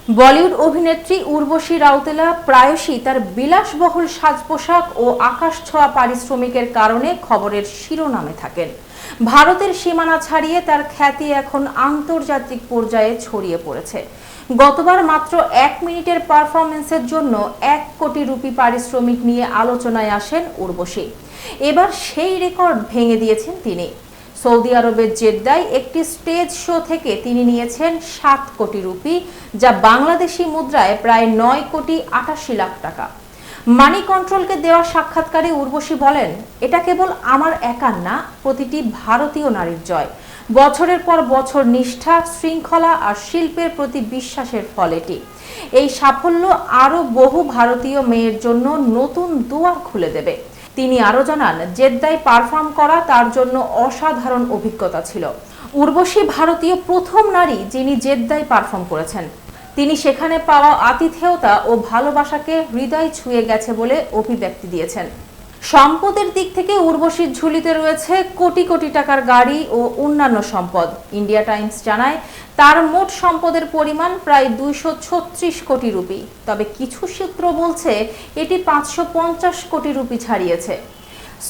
বলিউড অভিনেত্রী উর্বশী রাউতেলা প্রায়শই তার বিলাসবহুল সাজ পোশাক ও আকাশছোঁয়া পারিশ্রমিকের কারণে খবরের শিরোনামে থাকেন। ভারতের সীমানা ছাড়িয়ে তার খ্যাতি এখন আন্তর্জাতিক পর্যায়ে ছড়িয়ে পড়েছে। গতবার মাত্র 1 মিনিটের পারফরমেন্সের জন্য 1 কোটি রুপি পারিশ্রমিক নিয়ে আলোচনায় আসেন উর্বশী। এবার সেই রেকর্ড ভেঙে দিয়েছেন তিনি। সৌদি আরবের জেদ্দায় একটি স্টেজ শো থেকে তিনি নিয়েছেন 7 কোটি রুপি, যা বাংলাদেশি মুদ্রায় প্রায় 9 কোটি 88 লাখ টাকা। মানি কন্ট্রোলকে দেওয়া সাক্ষাৎকারে উর্বশী বলেন, এটা কেবল আমার একার না, প্রতিটি ভারতীয় নারীর জয়। বছরের পর বছর নিষ্ঠা, শৃঙ্খলা আর শিল্পের প্রতি বিশ্বাসের ফল এটি। এই সাফল্য আরও বহু ভারতীয় মেয়ের জন্য নতুন দুয়ার খুলে দেবে। তিনি আরও জানান, জেদ্দায় পারফর্ম করা তার জন্য অসাধারণ অভিজ্ঞতা ছিল। উর্বশী ভারতীয় প্রথম নারী যিনি জেদ্দায় পারফর্ম করেছেন। তিনি সেখানে পাওয়া আতিথেয়তা ও ভালোবাসাকে হৃদয় ছুঁয়ে গেছে বলে অভিব্যক্তি দিয়েছেন। সম্পদের দিক থেকে উর্বশীর ঝুলিতে রয়েছে কোটি কোটি টাকার গাড়ি ও অন্যান্য সম্পদ। ইন্ডিয়া টাইমস জানায়, তার মোট সম্পদের পরিমাণ প্রায় 236 কোটি রুপি। তবে কিছু সূত্র বলছে এটি 550 কোটি রুপি ছাড়িয়েছে।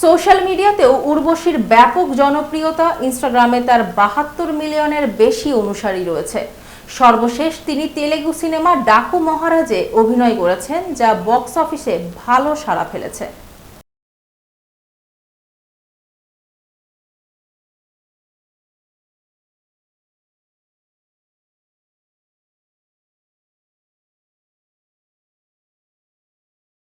সোশ্যাল মিডিয়াতেও উর্বশীর ব্যাপক জনপ্রিয়তা। ইনস্টাগ্রামে তার 72 মিলিয়নের বেশি অনুসারী রয়েছে। সর্বশেষ তিনি তেলেগু সিনেমা ডাকু মহারাজে অভিনয় করেছেন, যা বক্স অফিসে ভালো সাড়া ফেলেছে।